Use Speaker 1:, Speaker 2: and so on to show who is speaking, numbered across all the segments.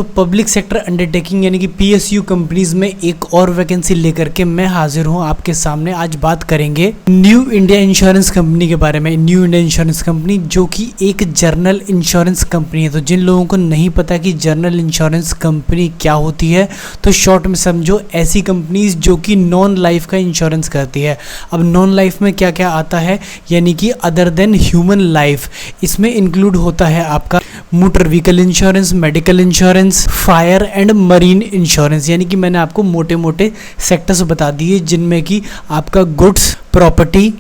Speaker 1: तो public sector undertaking यानी कि पीएसयू कंपनीज में एक और वैकेंसी लेकर के मैं हाजिर हूं आपके सामने। आज बात करेंगे न्यू इंडिया इंश्योरेंस कंपनी के बारे में। न्यू इंडिया इंश्योरेंस कंपनी जो कि एक जर्नल इंश्योरेंस कंपनी है। तो जिन लोगों को नहीं पता कि जर्नल इंश्योरेंस कंपनी क्या होती है, तो शॉर्ट में समझो ऐसी कंपनीज जो कि नॉन लाइफ का इंश्योरेंस करती है। अब नॉन लाइफ में क्या क्या आता है, यानी कि अदर देन ह्यूमन लाइफ, इसमें इंक्लूड होता है आपका motor vehicle insurance, medical insurance, fire and marine insurance. यानी कि मैंने आपको मोटे मोटे सेक्टर्स बता दिए जिनमें कि आपका goods, property,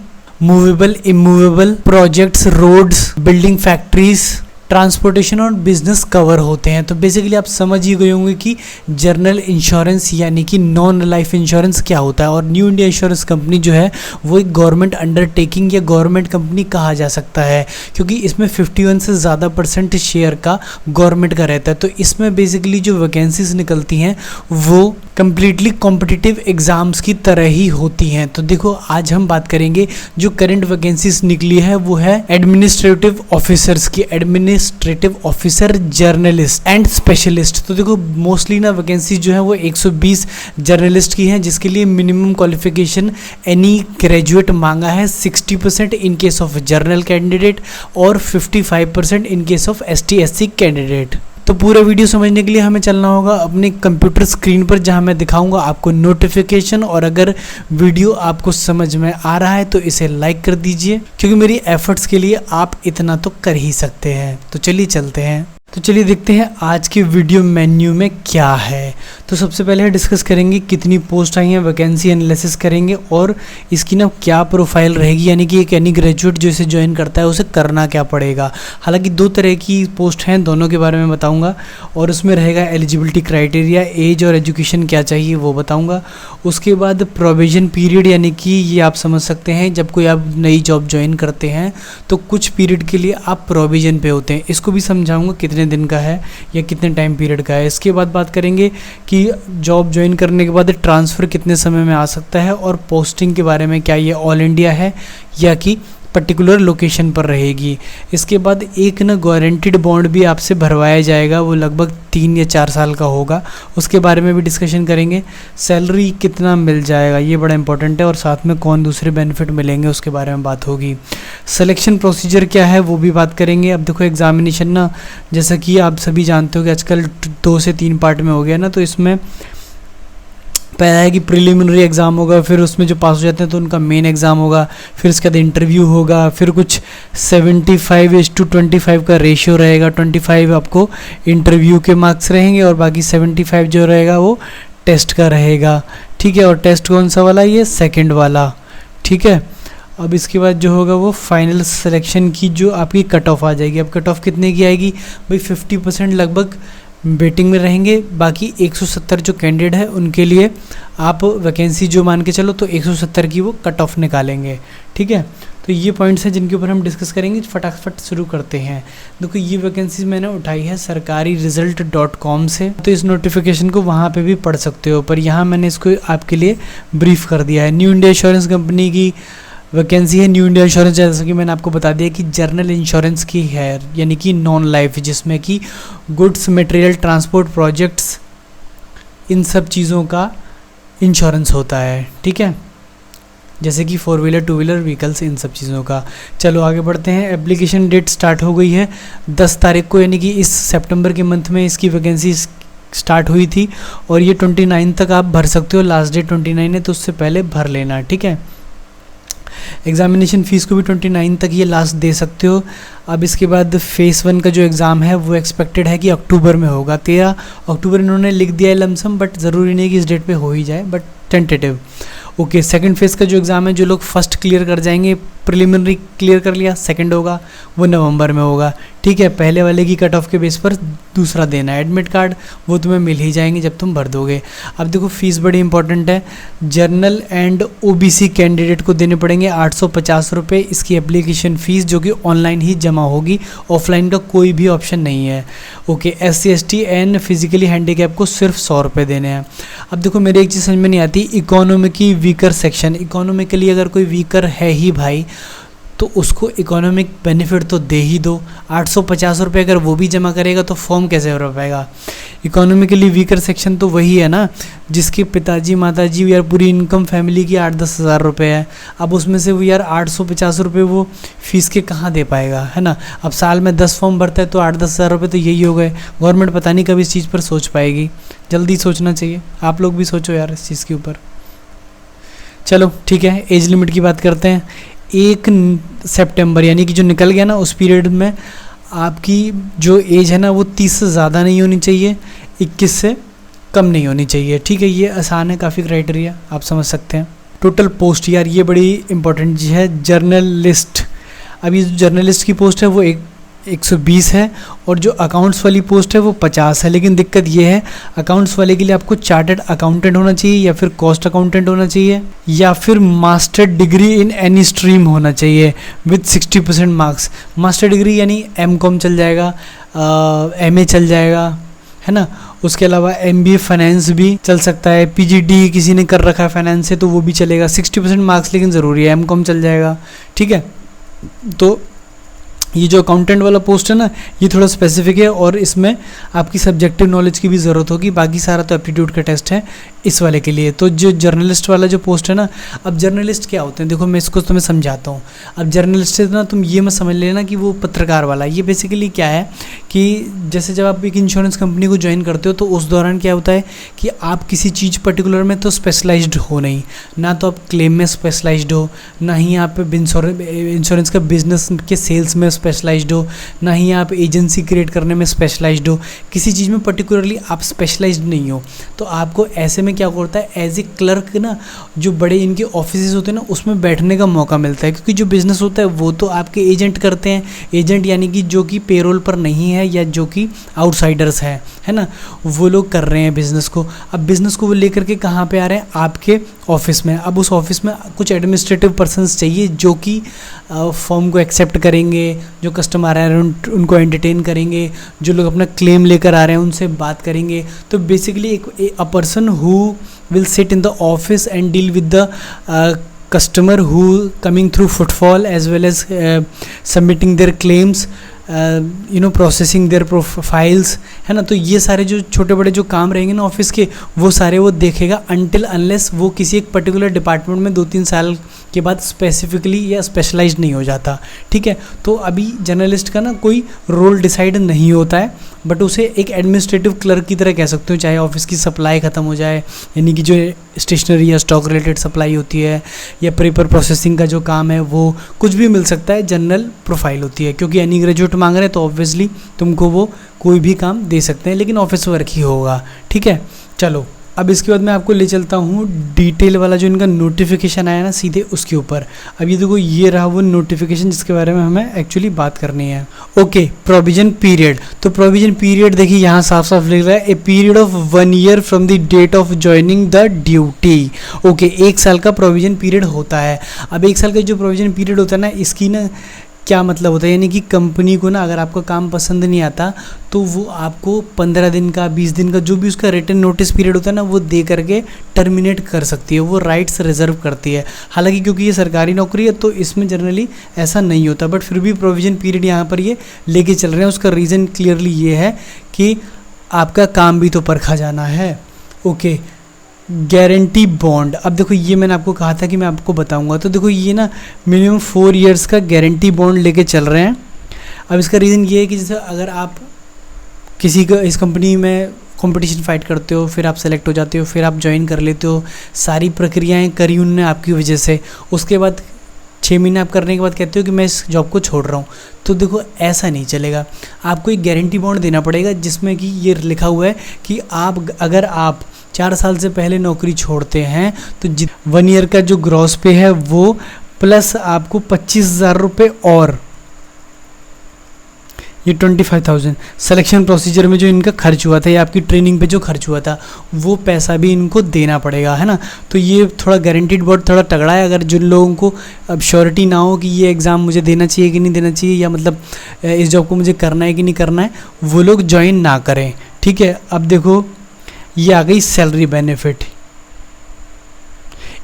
Speaker 1: movable, immovable, projects, roads, building, factories, transportation और बिजनेस कवर होते हैं। तो बेसिकली आप समझ ही गए होंगे कि जर्नल इंश्योरेंस यानी कि नॉन लाइफ इंश्योरेंस क्या होता है। और न्यू इंडिया इंश्योरेंस कंपनी जो है वो एक गवर्नमेंट अंडरटेकिंग या गवर्नमेंट कंपनी कहा जा सकता है, क्योंकि इसमें 51 से ज़्यादा % शेयर का गवर्नमेंट का रहता है। तो इसमें बेसिकली जो वैकेंसीज निकलती हैं वो कम्प्लीटली कॉम्पिटिटिव एग्ज़ाम्स की तरह ही होती हैं। तो देखो आज हम बात करेंगे जो करंट वैकेंसीज निकली है वो है एडमिनिस्ट्रेटिव ऑफिसर्स की, administrative officer, journalist and specialist. तो देखो मोस्टली ना वैकेंसी जो है वो 120 जर्नलिस्ट की हैं, जिसके लिए मिनिमम क्वालिफिकेशन एनी ग्रेजुएट मांगा है। 60% in case of journal candidate और 55% in case of ST/SC candidate. तो पूरा वीडियो समझने के लिए हमें चलना होगा अपने कंप्यूटर स्क्रीन पर, जहां मैं दिखाऊंगा आपको नोटिफिकेशन। और अगर वीडियो आपको समझ में आ रहा है तो इसे लाइक कर दीजिए, क्योंकि मेरी एफर्ट्स के लिए आप इतना तो कर ही सकते हैं। तो चलिए चलते हैं। तो चलिए देखते हैं आज के वीडियो मेन्यू में क्या है। तो सबसे पहले डिस्कस करेंगे कितनी पोस्ट आई हैं, वैकेंसी एनालिसिस करेंगे और इसकी ना क्या प्रोफाइल रहेगी, यानी कि एक एनी ग्रेजुएट जो इसे ज्वाइन करता है उसे करना क्या पड़ेगा। हालांकि 2 तरह की पोस्ट हैं, दोनों के बारे में बताऊंगा। और उसमें रहेगा एलिजिबिलिटी क्राइटेरिया, एज और एजुकेशन क्या चाहिए वो बताऊँगा। उसके बाद प्रोविजन पीरियड, यानी कि ये आप समझ सकते हैं जब कोई आप नई जॉब ज्वाइन करते हैं तो कुछ पीरियड के लिए आप प्रोविजन पे होते हैं, इसको भी समझाऊँगा कितने दिन का है या कितने टाइम पीरियड का है। इसके बाद बात करेंगे कि जॉब ज्वाइन करने के बाद ट्रांसफ़र कितने समय में आ सकता है, और पोस्टिंग के बारे में क्या ये ऑल इंडिया है या कि पर्टिकुलर लोकेशन पर रहेगी। इसके बाद एक ना गारंटीड बॉन्ड भी आपसे भरवाया जाएगा, वो लगभग 3 या 4 साल का होगा, उसके बारे में भी डिस्कशन करेंगे। सैलरी कितना मिल जाएगा ये बड़ा इंपॉर्टेंट है, और साथ में कौन दूसरे बेनिफिट मिलेंगे उसके बारे में बात होगी। सिलेक्शन प्रोसीजर क्या है वो भी बात करेंगे। अब देखो एग्जामिनेशन ना, जैसा कि आप सभी जानते हो कि आजकल 2 से 3 पार्ट में हो गया ना, तो इसमें पहला है कि प्रिलिमिनरी एग्ज़ाम होगा, फिर उसमें जो पास हो जाते हैं तो उनका मेन एग्ज़ाम होगा, फिर उसके बाद इंटरव्यू होगा, फिर कुछ 75:25 का रेशियो रहेगा। 25 आपको इंटरव्यू के मार्क्स रहेंगे और बाकी 75 जो रहेगा वो टेस्ट का रहेगा, ठीक है। और टेस्ट कौन सा वाला, ये सेकंड वाला, ठीक है। अब इसके बाद जो होगा वो फाइनल सिलेक्शन की जो आपकी कट ऑफ आ जाएगी। अब कट ऑफ कितने की आएगी भाई, 50% लगभग वेटिंग में रहेंगे, बाकी 170 जो कैंडिडेट है उनके लिए आप वैकेंसी जो मान के चलो तो 170 की वो कट ऑफ निकालेंगे, ठीक है। तो ये पॉइंट्स हैं जिनके ऊपर हम डिस्कस करेंगे। फटाफट शुरू करते हैं। देखो ये वैकेंसीज मैंने उठाई है sarkariresult.com से, तो इस नोटिफिकेशन को वहाँ पे भी पढ़ सकते हो, पर यहाँ मैंने इसको आपके लिए ब्रीफ कर दिया है। न्यू इंडिया इंश्योरेंस कंपनी की वैकेंसी है। न्यू इंडिया इंश्योरेंस जैसा कि मैंने आपको बता दिया कि जर्नल इंश्योरेंस की है, यानी कि नॉन लाइफ, जिसमें कि गुड्स, मटेरियल, ट्रांसपोर्ट, प्रोजेक्ट्स, इन सब चीज़ों का इंश्योरेंस होता है, ठीक है, जैसे कि 4 व्हीलर 2 व्हीलर व्हीकल्स, इन सब चीज़ों का। चलो आगे बढ़ते हैं। एप्लीकेशन डेट स्टार्ट हो गई है 10 तारीख को, यानी कि इस सितंबर के मंथ में इसकी वैकेंसी स्टार्ट हुई थी, और ये 29 तक आप भर सकते हो। लास्ट डेट 29 है, तो उससे पहले भर लेना, ठीक है। एग्जामिनेशन फ़ीस को भी 29 तक ये लास्ट दे सकते हो। अब इसके बाद फेज़ 1 का जो एग्ज़ाम है वो एक्सपेक्टेड है कि अक्टूबर में होगा। 13 अक्टूबर इन्होंने लिख दिया है लमसम, बट ज़रूरी नहीं कि इस डेट पे हो ही जाए, but tentative. Okay, second phase का जो एग्ज़ाम है, जो लोग फर्स्ट क्लियर कर जाएंगे, प्रिलिमिनरी क्लियर कर लिया, सेकंड होगा वो नवंबर में होगा, ठीक है। पहले वाले की कट ऑफ के बेस पर दूसरा देना है। एडमिट कार्ड वो तुम्हें मिल ही जाएंगे जब तुम भर दोगे। अब देखो फीस बड़ी इंपॉर्टेंट है। जर्नल एंड OBC कैंडिडेट को देने पड़ेंगे 850 रुपये इसकी एप्लीकेशन फ़ीस, जो कि ऑनलाइन ही जमा होगी, ऑफलाइन का कोई भी ऑप्शन नहीं है। Okay, SC ST and physically handicap को सिर्फ 100 रुपये देने हैं। अब देखो मेरी एक चीज़ समझ में नहीं आती, इकोनॉमिकली वीकर सेक्शन, इकोनॉमिकली अगर कोई वीकर है ही भाई तो उसको इकोनॉमिक बेनिफिट तो दे ही दो। 850 रुपये अगर वो भी जमा करेगा तो फॉर्म कैसे भर पाएगा? इकोनॉमिकली वीकर सेक्शन तो वही है ना जिसके पिताजी माताजी यार पूरी इनकम फैमिली की 8-10 हज़ार रुपये है। अब उसमें से वो यार 850 रुपये वो फीस के कहाँ दे पाएगा, है ना? अब साल में 10 फॉर्म भरता है तो 8-10 हज़ार रुपये तो यही हो गए। गवर्नमेंट पता नहीं कब इस चीज़ पर सोच पाएगी। जल्दी सोचना चाहिए, आप लोग भी सोचो यार इस चीज़ के ऊपर। चलो ठीक है, एज लिमिट की बात करते हैं। 1 सितंबर यानी कि जो निकल गया ना, उस पीरियड में आपकी जो एज है ना वो 30 से ज़्यादा नहीं होनी चाहिए, 21 से कम नहीं होनी चाहिए। ठीक है, ये आसान है, काफ़ी क्राइटेरिया आप समझ सकते हैं। टोटल पोस्ट, यार ये बड़ी इंपॉर्टेंट चीज़ है, जर्नलिस्ट। अभी जो जर्नलिस्ट की पोस्ट है वो 120 है और जो अकाउंट्स वाली पोस्ट है वो 50 है। लेकिन दिक्कत ये है, अकाउंट्स वाले के लिए आपको चार्टर्ड अकाउंटेंट होना चाहिए या फिर कॉस्ट अकाउंटेंट होना चाहिए या फिर master degree in any stream होना चाहिए विथ 60% मार्क्स। मास्टर डिग्री यानी MCOM चल जाएगा, MA चल जाएगा, है ना? उसके अलावा MBA फाइनेंस भी चल सकता है, PGD किसी ने कर रखा है फाइनेंस से तो वो भी चलेगा। 60% मार्क्स लेकिन ज़रूरी है, MCOM चल जाएगा। ठीक है, तो ये जो अकाउंटेंट वाला पोस्ट है ना ये थोड़ा स्पेसिफिक है और इसमें आपकी सब्जेक्टिव नॉलेज की भी ज़रूरत होगी, बाकी सारा तो एप्टीट्यूड का टेस्ट है इस वाले के लिए। तो जो जर्नलिस्ट वाला जो पोस्ट है ना, अब जर्नलिस्ट क्या होते हैं देखो मैं इसको तुम्हें समझाता हूँ। अब जर्नलिस्ट से ना तुम ये मत समझ लेना कि वो पत्रकार वाला, ये बेसिकली क्या है कि जैसे जब आप एक इंश्योरेंस कंपनी को ज्वाइन करते हो तो उस दौरान क्या होता है कि आप किसी चीज़ पर्टिकुलर में तो स्पेशलाइज्ड हो नहीं, ना तो आप क्लेम में स्पेशलाइज्ड हो, ना ही आप इंश्योरेंस का बिजनेस के सेल्स में स्पेशलाइज्ड हो, ना ही आप एजेंसी क्रिएट करने में स्पेशलाइज्ड हो। किसी चीज़ में पर्टिकुलरली आप स्पेशलाइज्ड नहीं हो। तो आपको ऐसे में क्या होता है, एज ए क्लर्क ना जो बड़े इनके ऑफिस होते हैं ना उसमें बैठने का मौका मिलता है, क्योंकि जो बिज़नेस होता है वो तो आपके एजेंट करते हैं। एजेंट यानी कि जो कि पेरोल पर नहीं है या जो कि आउटसाइडर्स हैं, है ना, वो लोग कर रहे हैं बिज़नेस को। अब बिज़नेस को वो लेकर के कहाँ पे आ रहे हैं? आपके ऑफिस में। अब उस ऑफिस में कुछ एडमिनिस्ट्रेटिव पर्सन्स चाहिए जो कि फॉर्म को एक्सेप्ट करेंगे, जो कस्टमर आ रहे हैं उनको एंटरटेन करेंगे, जो लोग अपना क्लेम लेकर आ रहे हैं उनसे बात करेंगे। तो basically a person who will sit in the office and deal with the customer who coming through footfall as well as submitting their claims, processing their profiles, है ना। तो ये सारे जो छोटे बड़े जो काम रहेंगे ना ऑफिस के वो सारे वो देखेगा अनटिल अनलेस वो किसी एक पर्टिकुलर डिपार्टमेंट में 2-3 साल के बाद स्पेसिफिकली या स्पेशलाइज्ड नहीं हो जाता। ठीक है, तो अभी जर्नलिस्ट का ना कोई रोल डिसाइड नहीं होता है, बट उसे एक एडमिनिस्ट्रेटिव क्लर्क की तरह कह सकते हो। चाहे ऑफिस की सप्लाई ख़त्म हो जाए, यानी कि जो स्टेशनरी या स्टॉक रिलेटेड सप्लाई होती है या पेपर प्रोसेसिंग का जो काम है वो कुछ भी मिल सकता है, जनरल प्रोफाइल होती है। क्योंकि एनी ग्रेजुएट मांग रहे हैं तो ऑब्वियसली तुमको वो कोई भी काम दे सकते हैं, लेकिन ऑफिस वर्क ही होगा। ठीक है, चलो अब इसके बाद मैं आपको ले चलता हूँ डिटेल वाला जो इनका नोटिफिकेशन आया ना सीधे उसके ऊपर। अब ये देखो ये रहा वो नोटिफिकेशन जिसके बारे में हमें एक्चुअली बात करनी है। Okay, provision period. तो प्रोविजन पीरियड देखिए यहाँ साफ साफ लिख रहा है a period of 1 year from the date of joining the duty. Okay, 1 साल का प्रोविजन पीरियड होता है। अब 1 साल का जो प्रोविजन पीरियड होता है ना इसकी ना क्या मतलब होता है, यानी कि कंपनी को ना अगर आपका काम पसंद नहीं आता तो वो आपको 15 दिन का 20 दिन का जो भी उसका रिटन नोटिस पीरियड होता है ना वो दे करके टर्मिनेट कर सकती है, वो राइट्स रिजर्व करती है। हालांकि क्योंकि ये सरकारी नौकरी है तो इसमें जनरली ऐसा नहीं होता, बट फिर भी प्रोविजन पीरियड यहाँ पर ये लेके चल रहे हैं। उसका रीज़न क्लियरली ये है कि आपका काम भी तो परखा जाना है। Okay, guarantee bond. अब देखो ये मैंने आपको कहा था कि मैं आपको बताऊंगा, तो देखो ये ना मिनिमम 4 इयर्स का गारंटी बॉन्ड लेके चल रहे हैं। अब इसका रीज़न ये है कि जैसे अगर आप किसी का इस कंपनी में कंपटीशन फाइट करते हो, फिर आप सेलेक्ट हो जाते हो, फिर आप ज्वाइन कर लेते हो, सारी प्रक्रियाएं करी उनने आपकी वजह से, उसके बाद 6 महीने आप करने के बाद कहते हो कि मैं इस जॉब को छोड़ रहा हूँ, तो देखो ऐसा नहीं चलेगा। आपको एक गारंटी बॉन्ड देना पड़ेगा जिसमें कि ये लिखा हुआ है कि अगर आप 4 साल से पहले नौकरी छोड़ते हैं तो 1 ईयर का जो ग्रॉस पे है वो प्लस आपको 25,000 रुपये और ये 25,000 सिलेक्शन प्रोसीजर में जो इनका खर्च हुआ था या आपकी ट्रेनिंग पे जो खर्च हुआ था वो पैसा भी इनको देना पड़ेगा, है ना। तो ये थोड़ा गारंटीड बॉन्ड थोड़ा तगड़ा है। अगर जिन लोगों को अब श्योरिटी ना हो कि ये एग्ज़ाम मुझे देना चाहिए कि नहीं देना चाहिए, या मतलब इस जॉब को मुझे करना है कि नहीं करना है, वो लोग ज्वाइन ना करें। ठीक है, अब देखो ये आ गई salary benefit.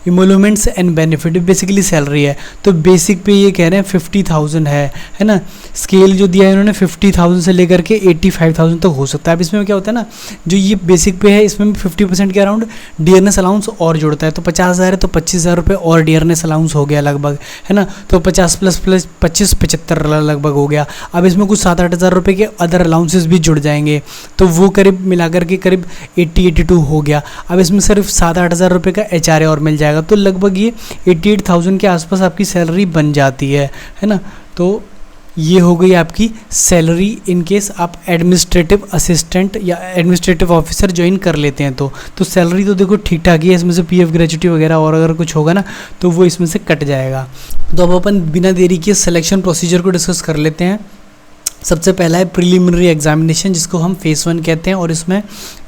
Speaker 1: Emoluments and benefit, basically salary है। तो बेसिक पे ये कह रहे हैं 50,000 है ना। स्केल जो दिया है इन्होंने 50,000 से लेकर के 85,000 तक हो सकता है। अब इसमें क्या होता है ना, जो ये बेसिक पे है इसमें 50% के अराउंड डियरनेस अलाउंस और जुड़ता है। तो 50,000 है तो 25,000 रुपये और डियरनेस अलाउंस हो गया लगभग, है ना। तो 50 प्लस 25 75 लगभग हो गया। अब इसमें कुछ 7-8 हज़ार रुपये के अदर अलाउंसेस भी जुड़ जाएंगे, तो वो करीब मिलाकर के करीब 80-82 हो गया। अब इसमें सिर्फ 7-8 हज़ार रुपये का HRA और मिल जाएगा, तो लगभग ये 88,000 के आसपास आपकी सैलरी बन जाती है ना। तो ये हो गई आपकी सैलरी इन केस आप एडमिनिस्ट्रेटिव असिस्टेंट या एडमिनिस्ट्रेटिव ऑफिसर ज्वाइन कर लेते हैं। तो सैलरी तो देखो ठीक ठाक ही है, इसमें से PF ग्रेच्युटी वगैरह और अगर कुछ होगा ना तो वो इसमें से कट जाएगा। तो अब अपन बिना देरी के सिलेक्शन प्रोसीजर को डिस्कस कर लेते हैं। सबसे पहला है प्रिलिमिनरी एग्जामिनेशन, जिसको हम फेस 1 कहते हैं, और इसमें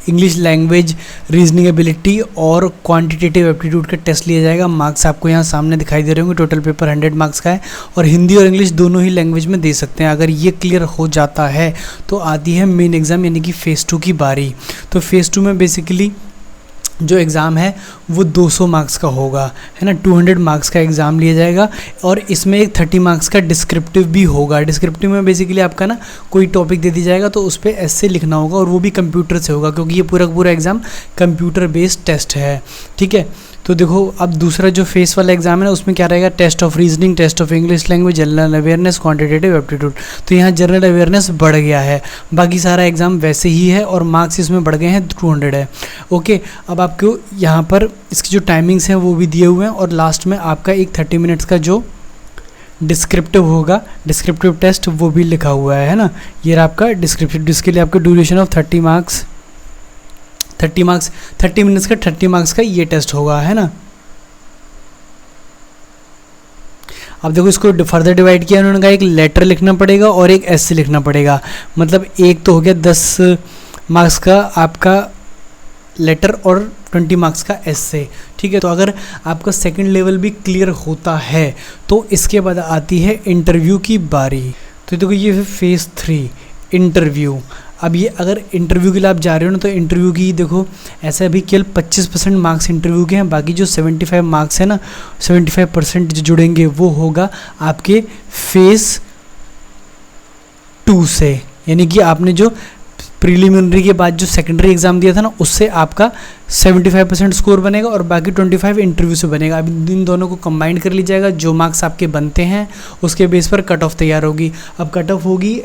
Speaker 1: इंग्लिश लैंग्वेज, रीजनिंग एबिलिटी और क्वांटिटेटिव एप्टीट्यूड का टेस्ट लिया जाएगा। मार्क्स आपको यहाँ सामने दिखाई दे रहे होंगे। टोटल पेपर 100 मार्क्स का है और हिंदी और इंग्लिश दोनों ही लैंग्वेज में दे सकते हैं। अगर ये क्लियर हो जाता है तो आती है मेन एग्ज़ाम यानी कि फेज़ 2 की बारी। तो फेज़ 2 में बेसिकली जो एग्ज़ाम है वो 200 मार्क्स का होगा, है ना। 200 मार्क्स का एग्ज़ाम लिया जाएगा और इसमें एक 30 मार्क्स का डिस्क्रिप्टिव भी होगा। डिस्क्रिप्टिव में बेसिकली आपका ना कोई टॉपिक दे दी जाएगा तो उस पर ऐसे लिखना होगा और वो भी कंप्यूटर से होगा, क्योंकि ये पूरा एग्ज़ाम कंप्यूटर बेस्ड टेस्ट है, ठीक है। तो देखो अब दूसरा जो फेस वाला एग्जाम है ना उसमें क्या रहेगा, test of reasoning, test of English language, general awareness, quantitative aptitude. तो यहाँ जनरल अवेयरनेस बढ़ गया है, बाकी सारा एग्जाम वैसे ही है और मार्क्स इसमें बढ़ गए हैं, 200 है। ओके, अब आपको यहाँ पर इसकी जो टाइमिंग्स हैं वो भी दिए हुए हैं और लास्ट में आपका एक 30 मिनट्स का जो डिस्क्रिप्टिव होगा, डिस्क्रिप्टिव टेस्ट, वो भी लिखा हुआ है ना। ये आपका डिस्क्रिप्टिव, जिसके लिए आपका ड्यूरेशन ऑफ 30 मिनट्स का 30 मार्क्स का ये टेस्ट होगा, है ना। अब देखो इसको फर्दर डिवाइड किया उन्होंने कहा एक लेटर लिखना पड़ेगा और एक एस्से लिखना पड़ेगा। मतलब एक तो हो गया 10 मार्क्स का आपका लेटर और 20 मार्क्स का एस्से, ठीक है। तो अगर आपका सेकंड लेवल भी क्लियर होता है तो इसके बाद आती है इंटरव्यू की बारी। तो देखो ये फेज़ 3 इंटरव्यू। अब ये अगर इंटरव्यू के लिए आप जा रहे हो ना तो इंटरव्यू की देखो ऐसा अभी केवल 25% मार्क्स इंटरव्यू के हैं, बाकी जो 75 मार्क्स है ना 75% जो जुड़ेंगे वो होगा आपके फेज़ 2 से। यानी कि आपने जो प्रीलिमिनरी के बाद जो सेकेंडरी एग्जाम दिया था ना उससे आपका 75% स्कोर बनेगा और बाकी 25 इंटरव्यू से बनेगा। अब इन दोनों को कंबाइन कर ली जाएगा, जो मार्क्स आपके बनते हैं उसके बेस पर कट ऑफ तैयार होगी। अब कट ऑफ होगी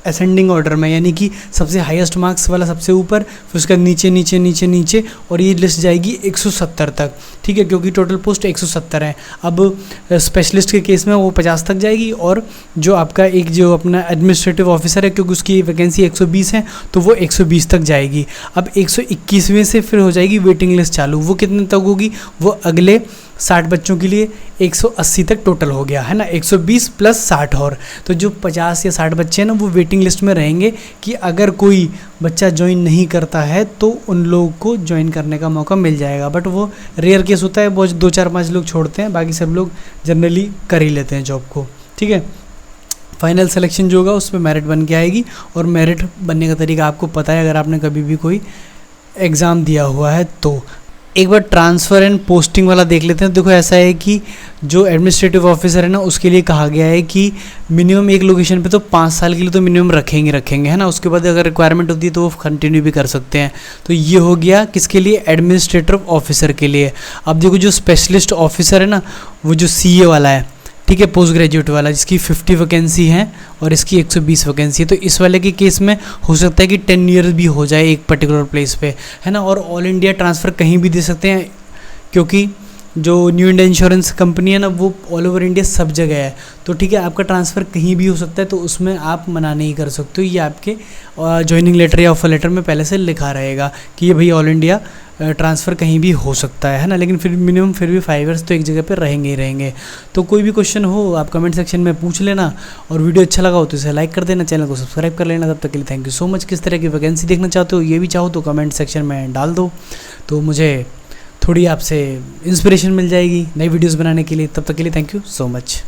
Speaker 1: असेंडिंग ऑर्डर में, यानी कि सबसे हाईएस्ट मार्क्स वाला सबसे ऊपर, फिर उसका नीचे नीचे नीचे नीचे, और ये लिस्ट जाएगी 170 तक, ठीक है, क्योंकि टोटल पोस्ट 170 है। अब स्पेशलिस्ट के केस में वो 50 तक जाएगी और जो आपका एक जो अपना एडमिनिस्ट्रेटिव ऑफिसर है क्योंकि उसकी वैकेंसी 120 है तो वो 120 तक जाएगी। अब 121वें से फिर हो जाएगी वेटिंग लिस्ट चालू, वो कितने तक होगी, वो अगले 60 बच्चों के लिए 180 तक टोटल हो गया, है ना। 120 प्लस 60 और, तो जो 50 या 60 बच्चे हैं ना वो वेटिंग लिस्ट में रहेंगे कि अगर कोई बच्चा ज्वाइन नहीं करता है तो उन लोगों को ज्वाइन करने का मौका मिल जाएगा। बट वो रेयर केस होता है, बहुत 2-4-5 लोग छोड़ते हैं, बाकी सब लोग जनरली कर ही लेते हैं जॉब को, ठीक है। फाइनल सिलेक्शन जो होगा उसमें मेरिट बन के आएगी और मेरिट बनने का तरीका आपको पता है अगर आपने कभी भी कोई एग्ज़ाम दिया हुआ है तो। एक बार ट्रांसफ़र एंड पोस्टिंग वाला देख लेते हैं। देखो ऐसा है कि जो एडमिनिस्ट्रेटिव ऑफिसर है ना उसके लिए कहा गया है कि मिनिमम एक लोकेशन पे तो 5 साल के लिए तो मिनिमम रखेंगे, है ना। उसके बाद अगर रिक्वायरमेंट होती है तो वो कंटिन्यू भी कर सकते हैं। तो ये हो गया किसके लिए, एडमिनिस्ट्रेटिव ऑफिसर के लिए। अब देखो जो स्पेशलिस्ट ऑफिसर है ना वो जो CA वाला है, ठीक है, पोस्ट ग्रेजुएट वाला, जिसकी 50 वैकेंसी है और इसकी 120 वैकेंसी है। तो इस वाले के केस में हो सकता है कि 10 ईयर भी हो जाए एक पर्टिकुलर प्लेस पे, है ना। और ऑल इंडिया ट्रांसफ़र कहीं भी दे सकते हैं क्योंकि जो न्यू इंडिया इंश्योरेंस कंपनी है ना वो ऑल ओवर इंडिया सब जगह है। तो ठीक है, आपका ट्रांसफ़र कहीं भी हो सकता है, तो उसमें आप मना नहीं कर सकते हो। ये आपके ज्वाइनिंग लेटर या ऑफर लेटर में पहले से लिखा रहेगा कि ये भाई ऑल इंडिया ट्रांसफ़र कहीं भी हो सकता है ना। लेकिन फिर मिनिमम फिर भी 5 ईयर्स तो एक जगह पर रहेंगे ही रहेंगे। तो कोई भी क्वेश्चन हो आप कमेंट सेक्शन में पूछ लेना, और वीडियो अच्छा लगा हो तो इसे लाइक कर देना, चैनल को सब्सक्राइब कर लेना। तब तक के लिए थैंक यू सो मच। किस तरह की वैकेंसी देखना चाहते हो ये भी चाहो तो कमेंट सेक्शन में डाल दो, तो मुझे थोड़ी आपसे इंस्पिरेशन मिल जाएगी नई वीडियोज़ बनाने के लिए। तब तक के लिए थैंक यू सो मच।